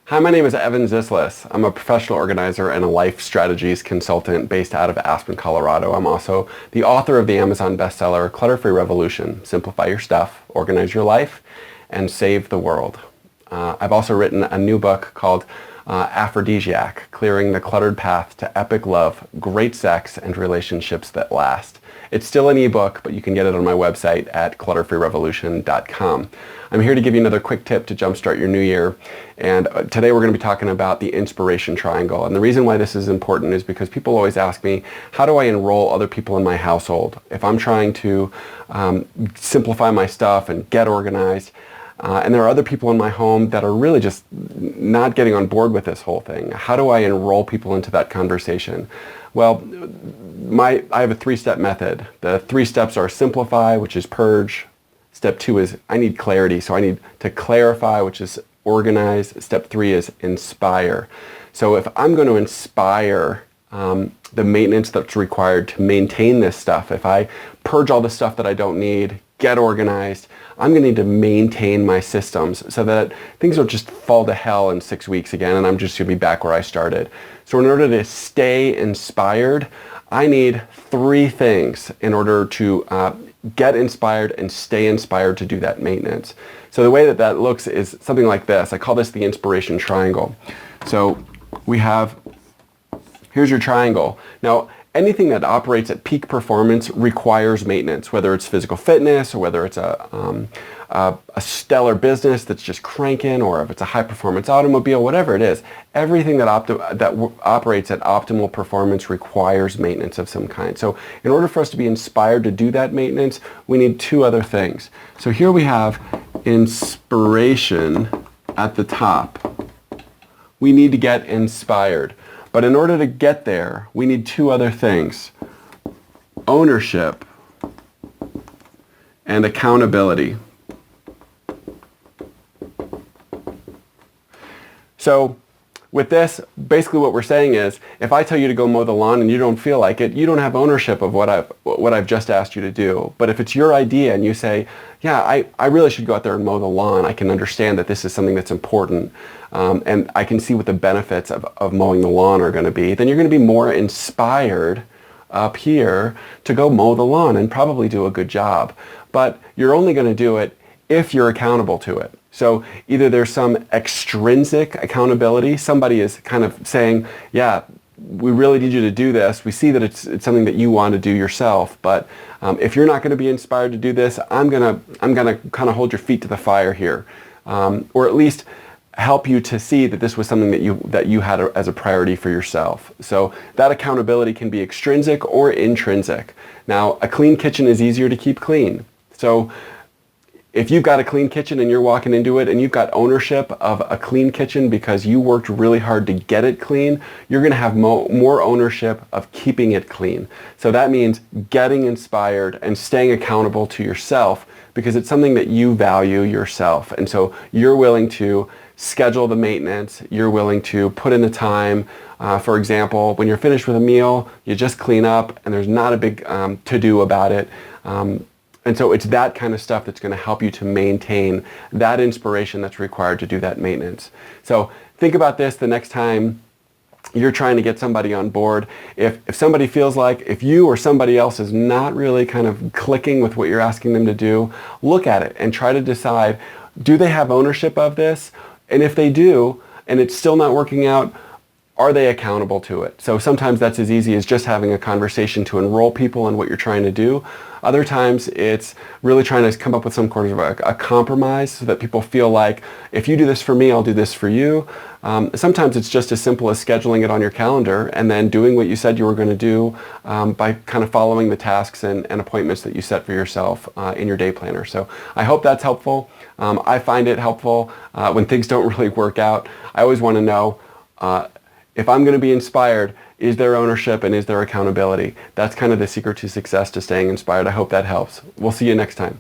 Hi, my name is Evan Zislis. I'm a professional organizer and a life strategies consultant based out of Aspen, Colorado. I'm also the author of the Amazon bestseller, ClutterFree Revolution: Simplify Your Stuff, Organize Your Life, and Save the World. I've also written a new book called Aphrodisiac: Clearing the Cluttered Path to Epic Love, Great Sex, and Relationships That Last. It's still an ebook, but you can get it on my website at ClutterFreeRevolution.com. I'm here to give you another quick tip to jumpstart your new year. And today we're going to be talking about the inspiration triangle. And the reason why this is important is because people always ask me, how do I enroll other people in my household? If I'm trying to simplify my stuff and get organized, and there are other people in my home that are really just not getting on board with this whole thing, how do I enroll people into that conversation? Well, I have a three-step method. The 3 steps are simplify, which is purge. Step 2 is I need clarity, so I need to clarify, which is organize. Step 3 is inspire. So if I'm going to inspire the maintenance that's required to maintain this stuff, if I purge all the stuff that I don't need, get organized, I'm going to need to maintain my systems so that things don't just fall to hell in 6 weeks again and I'm just going to be back where I started. So in order to stay inspired, I need 3 things in order to get inspired and stay inspired to do that maintenance. So the way that that looks is something like this. I call this the inspiration triangle. So we have, here's your triangle. Now, anything that operates at peak performance requires maintenance, whether it's physical fitness or whether it's a stellar business that's just cranking, or if it's a high-performance automobile, whatever it is. Everything that operates at optimal performance requires maintenance of some kind. So in order for us to be inspired to do that maintenance, we need 2 other things. So here we have inspiration at the top. We need to get inspired. But in order to get there, we need 2 other things: ownership and accountability. So with this, basically what we're saying is, if I tell you to go mow the lawn and you don't feel like it, you don't have ownership of what I've just asked you to do. But if it's your idea and you say, yeah, I really should go out there and mow the lawn, I can understand that this is something that's important, and I can see what the benefits of mowing the lawn are going to be, then you're going to be more inspired up here to go mow the lawn and probably do a good job. But you're only going to do it if you're accountable to it. So either there's some extrinsic accountability, somebody is kind of saying, yeah, we really need you to do this. We see that it's something that you want to do yourself, but if you're not going to be inspired to do this, I'm gonna kind of hold your feet to the fire here, or at least help you to see that this was something that you had as a priority for yourself. So that accountability can be extrinsic or intrinsic. Now, a clean kitchen is easier to keep clean. So if you've got a clean kitchen and you're walking into it and you've got ownership of a clean kitchen because you worked really hard to get it clean, you're going to have more ownership of keeping it clean. So that means getting inspired and staying accountable to yourself because it's something that you value yourself. And so you're willing to schedule the maintenance, you're willing to put in the time. For example, when you're finished with a meal, you just clean up and there's not a big to-do about it. And so it's that kind of stuff that's going to help you to maintain that inspiration that's required to do that maintenance. So think about this the next time you're trying to get somebody on board. If somebody feels like, if you or somebody else is not really kind of clicking with what you're asking them to do, look at it and try to decide, do they have ownership of this? And if they do, and it's still not working out, are they accountable to it? So sometimes that's as easy as just having a conversation to enroll people in what you're trying to do. Other times it's really trying to come up with some kind of a compromise so that people feel like, if you do this for me, I'll do this for you. Sometimes it's just as simple as scheduling it on your calendar and then doing what you said you were going to do by kind of following the tasks and appointments that you set for yourself in your day planner. So I hope that's helpful. I find it helpful when things don't really work out. I always want to know, if I'm going to be inspired, is there ownership and is there accountability? That's kind of the secret to success, to staying inspired. I hope that helps. We'll see you next time.